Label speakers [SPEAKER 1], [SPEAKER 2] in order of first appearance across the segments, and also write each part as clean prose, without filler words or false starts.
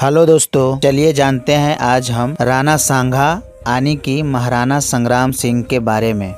[SPEAKER 1] Hello दोस्तों, चलिए जानते हैं आज हम राणा सांगा यानी कि महाराणा संग्राम सिंह के बारे में।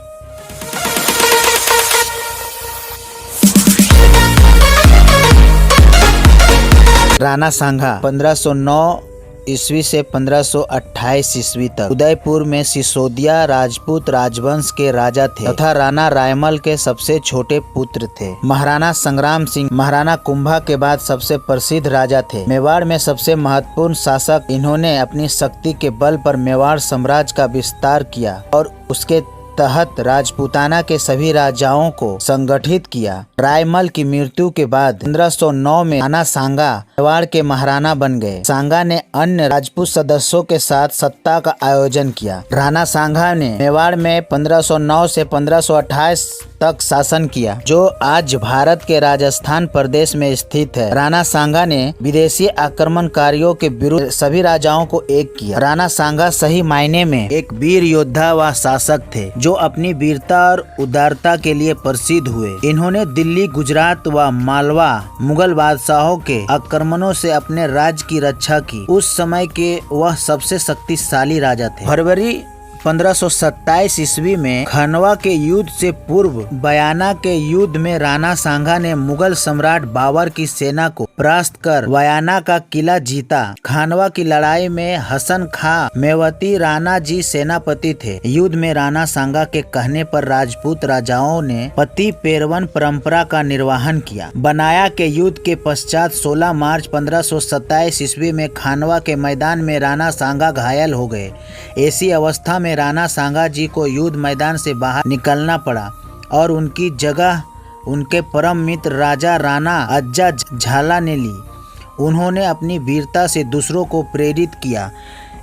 [SPEAKER 1] राणा सांगा 1509 ईस्वी से 1528 ईस्वी तक उदयपुर में सिसोदिया राजपूत राजवंश के राजा थे तथा राणा रायमल के सबसे छोटे पुत्र थे। महाराणा संग्राम सिंह महाराणा कुंभा के बाद सबसे प्रसिद्ध राजा थे। मेवाड़ में सबसे महत्वपूर्ण शासक इन्होंने अपनी शक्ति के बल पर मेवाड़ साम्राज्य का विस्तार किया और उसके तहत राजपूताना के सभी राजाओं को संगठित किया। रायमल की मृत्यु के बाद 1509 में राणा सांगा मेवाड़ के महाराणा बन गए। सांगा ने अन्य राजपूत सदस्यों के साथ सत्ता का आयोजन किया। राणा सांगा ने मेवाड़ में 1509 से 1528 तक शासन किया, जो आज भारत के राजस्थान प्रदेश में स्थित है। राणा सांगा ने विदेशी आक्रमणकारियों के विरुद्ध सभी राजाओं को एक किया। राणा सांगा सही मायने में एक वीर योद्धा व शासक थे, जो अपनी वीरता और उदारता के लिए प्रसिद्ध हुए। इन्होंने दिल्ली, गुजरात व मालवा मुगल बादशाहों के आक्रमणों से अपने राज्य की रक्षा की। उस समय के वह सबसे शक्तिशाली राजा थे। फरवरी 1527 ईस्वी में खनवा के युद्ध से पूर्व बयाना के युद्ध में राणा सांगा ने मुगल सम्राट बाबर की सेना को परास्त कर बयाना का किला जीता। खानवा की लड़ाई में हसन खां मेवती राणा जी सेनापति थे। युद्ध में राणा सांगा के कहने पर राजपूत राजाओं ने पति पेरवन परंपरा का निर्वहन किया। बनाया के युद्ध के पश्चात 16 मार्च 1527 ईस्वी में खानवा के मैदान में राणा सांगा घायल हो गए। ऐसी अवस्था में राणा सांगा जी को युद्ध मैदान से बाहर निकलना पड़ा और उनकी जगह उनके परम मित्र राजा राणा अज्जा झाला ने ली। उन्होंने अपनी वीरता से दूसरों को प्रेरित किया।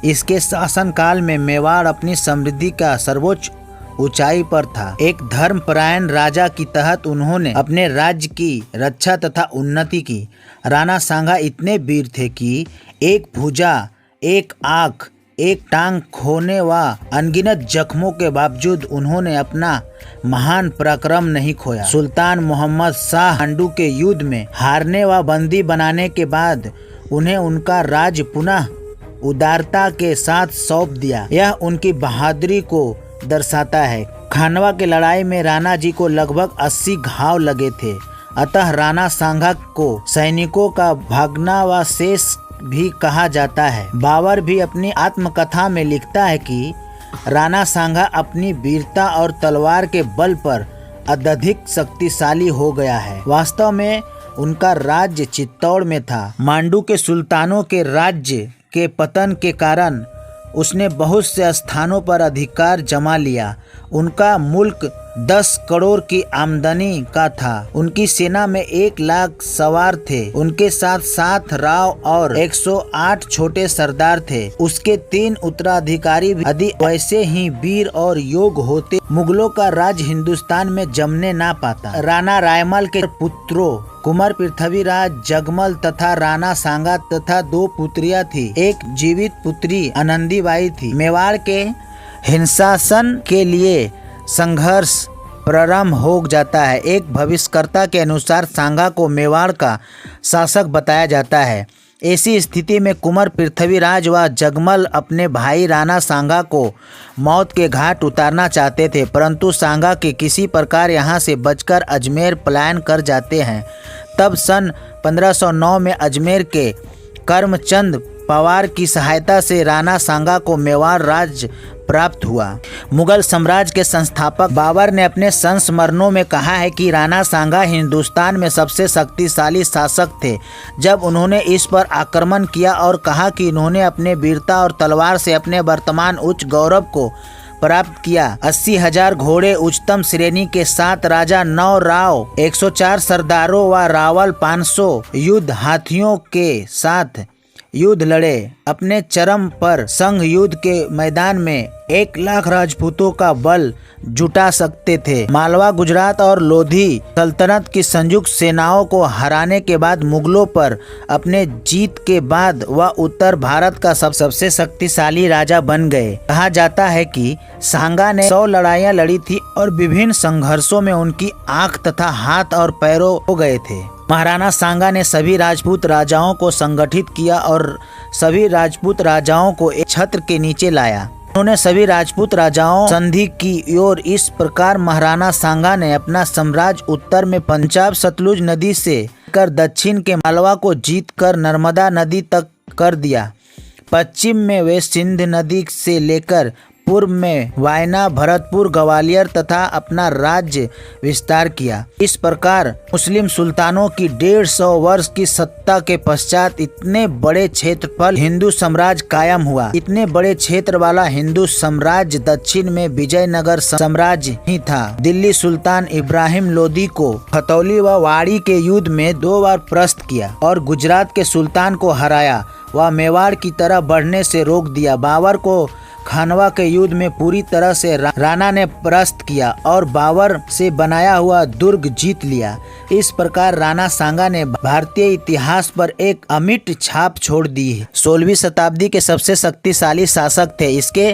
[SPEAKER 1] इसके शासनकाल में मेवाड़ अपनी समृद्धि का सर्वोच्च ऊंचाई पर था। एक धर्मपरायण राजा की तहत उन्होंने अपने राज्य की रक्षा तथा उन्नति की। राणा सांगा इतने वीर थे कि एक भुजा, एक आंख, एक टांग खोने व अनगिनत जख्मों के बावजूद उन्होंने अपना महान पराक्रम नहीं खोया। सुल्तान मोहम्मद शाह पांडु के युद्ध में हारने व बंदी बनाने के बाद उन्हें उनका राज्य पुनः उदारता के साथ सौंप दिया। यह उनकी बहादुरी को दर्शाता है। खानवा की लड़ाई में राणा जी को लगभग 80 घाव लगे थे। अतः राणा सांगा को सैनिकों का भागना व शेष भी कहा जाता है। बाबर भी अपनी आत्मकथा में लिखता है कि राणा सांगा अपनी वीरता और तलवार के बल पर अत्यधिक शक्तिशाली हो गया है। वास्तव में उनका राज्य चित्तौड़ में था। मांडू के सुल्तानों के राज्य के पतन के कारण उसने बहुत से स्थानों पर अधिकार जमा लिया। उनका मुल्क 10 करोड़ की आमदनी का था। उनकी सेना में 1 लाख सवार थे। उनके साथ 7 राव और 108 छोटे सरदार थे। उसके 3 उत्तराधिकारी यदि वैसे ही वीर और योग्य होते, मुगलों का राज हिंदुस्तान में जमने ना पाता। राणा रायमल के पुत्रों कुंवर पृथ्वीराज, जगमल तथा राणा सांगा तथा 2 पुत्रियां थी। एक जीवित पुत्री आनंदीबाई थी। मेवाड़ के हिंसासन के लिए संघर्ष प्रारंभ हो जाता है। एक भविष्यकर्ता के अनुसार सांगा को मेवाड़ का शासक बताया जाता है। ऐसी स्थिति में कुंवर पृथ्वीराज व जगमल अपने भाई राणा सांगा को मौत के घाट उतारना चाहते थे, परंतु सांगा के किसी प्रकार यहाँ से बचकर अजमेर पलायन कर जाते हैं। तब सन 1509 में अजमेर के करमचंद पवार की सहायता से राणा सांगा को मेवाड़ राज्य प्राप्त हुआ। मुगल साम्राज्य के संस्थापक बाबर ने अपने संस्मरणों में कहा है कि राणा सांगा हिंदुस्तान में सबसे शक्तिशाली शासक थे। जब उन्होंने इस पर आक्रमण किया और कहा कि उन्होंने अपने वीरता और तलवार से अपने वर्तमान उच्च गौरव को प्राप्त किया। 80,000 घोड़े उच्चतम श्रेणी के 7 राजा, 9 राव, 104 सरदारों व रावल 500 युद्ध हाथियों के साथ युद्ध लड़े। अपने चरम पर संघ युद्ध के मैदान में 1 लाख राजपूतों का बल जुटा सकते थे। मालवा, गुजरात और लोधी सल्तनत की संयुक्त सेनाओं को हराने के बाद मुगलों पर अपने जीत के बाद वह उत्तर भारत का सबसे शक्तिशाली राजा बन गए। कहा जाता है कि सांगा ने 100 लड़ाइयाँ लड़ी थी और विभिन्न संघर्षों में उनकी आंख तथा हाथ और पैरों हो गए थे। महाराणा सांगा ने सभी राजपूत राजाओं को संगठित किया और सभी राजपूत राजाओं को एक छत्र के नीचे लाया। उन्होंने सभी राजपूत राजाओं संधि की और इस प्रकार महाराणा सांगा ने अपना साम्राज्य उत्तर में पंजाब सतलुज नदी से कर दक्षिण के मालवा को जीत कर नर्मदा नदी तक कर दिया। पश्चिम में वे सिंध नदी से लेकर पूर्व में वायना, भरतपुर, ग्वालियर तथा अपना राज्य विस्तार किया। इस प्रकार मुस्लिम सुल्तानों की 150 वर्ष की सत्ता के पश्चात इतने बड़े क्षेत्रफल हिंदू साम्राज्य कायम हुआ। इतने बड़े क्षेत्र वाला हिंदू साम्राज्य दक्षिण में विजयनगर साम्राज्य ही था। दिल्ली सुल्तान इब्राहिम लोदी को खतौली व वाड़ी के युद्ध में 2 बार परास्त किया और गुजरात के सुल्तान को हराया व मेवाड़ की तरह बढ़ने से रोक दिया। बाबर को खानवा के युद्ध में पूरी तरह से राणा ने परास्त किया और बाबर से बनाया हुआ दुर्ग जीत लिया। इस प्रकार राणा सांगा ने भारतीय इतिहास पर एक अमिट छाप छोड़ दी है। 16वीं शताब्दी के सबसे शक्तिशाली शासक थे। इसके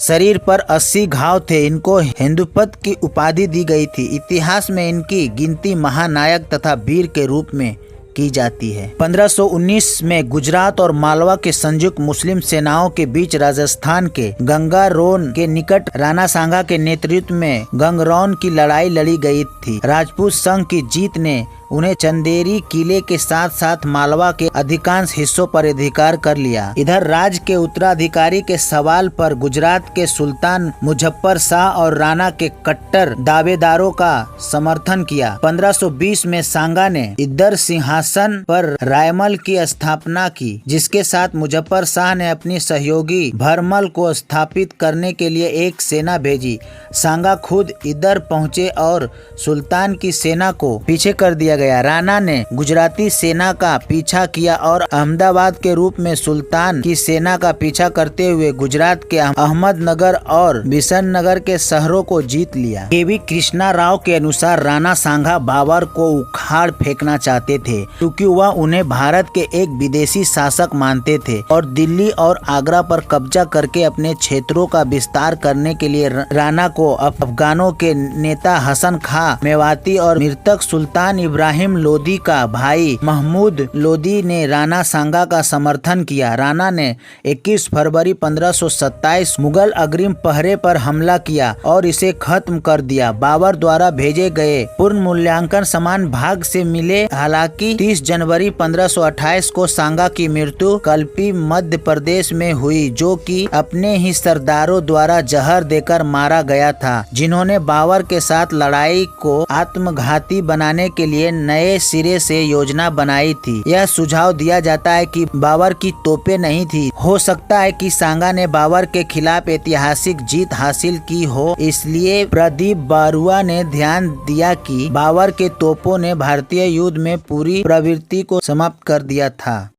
[SPEAKER 1] शरीर पर 80 घाव थे। इनको हिंदुपत की उपाधि दी गई थी। इतिहास में इनकी गिनती महानायक तथा वीर के रूप में की जाती है। 1519 में गुजरात और मालवा के संयुक्त मुस्लिम सेनाओं के बीच राजस्थान के गंगारोन के निकट राणा सांगा के नेतृत्व में गंगरौन की लड़ाई लड़ी गई थी। राजपूत संघ की जीत ने उन्हें चंदेरी किले के साथ साथ मालवा के अधिकांश हिस्सों पर अधिकार कर लिया। इधर राज्य के उत्तराधिकारी के सवाल पर गुजरात के सुल्तान मुजफ्फर शाह और राणा के कट्टर दावेदारों का समर्थन किया। 1520 में सांगा ने इधर सिंहासन पर रायमल की स्थापना की, जिसके साथ मुजफ्फर शाह ने अपनी सहयोगी भरमल को स्थापित करने के लिए एक सेना भेजी। सांगा खुद इधर पहुंचे और सुल्तान की सेना को पीछे कर दिया गया। राणा ने गुजराती सेना का पीछा किया और अहमदाबाद के रूप में सुल्तान की सेना का पीछा करते हुए गुजरात के अहमदनगर और बिशननगर के शहरों को जीत लिया। केवी कृष्णा राव के अनुसार राणा सांगा बाबर को उखाड़ फेंकना चाहते थे, क्योंकि वह उन्हें भारत के एक विदेशी शासक मानते थे और दिल्ली और आगरा पर कब्जा करके अपने क्षेत्रों का विस्तार करने के लिए राणा को अफगानों के नेता हसन खां मेवाती और मृतक सुल्तान इब्राहिम लोदी का भाई महमूद लोदी ने राणा सांगा का समर्थन किया। राणा ने 21 फरवरी 1527 मुगल अग्रिम पहरे पर हमला किया और इसे खत्म कर दिया। बाबर द्वारा भेजे गए पूर्ण मूल्यांकन समान भाग से मिले। हालांकि 30 जनवरी 1528 को सांगा की मृत्यु कल्पी मध्य प्रदेश में हुई, जो कि अपने ही सरदारों द्वारा जहर देकर मारा गया था, जिन्होंने बाबर के साथ लड़ाई को आत्मघाती बनाने के लिए नए सिरे से योजना बनाई थी। यह सुझाव दिया जाता है कि बाबर की तोपें नहीं थी। हो सकता है कि सांगा ने बाबर के खिलाफ ऐतिहासिक जीत हासिल की हो, इसलिए प्रदीप बारुआ ने ध्यान दिया कि बाबर के तोपों ने भारतीय युद्ध में पूरी प्रवृत्ति को समाप्त कर दिया था।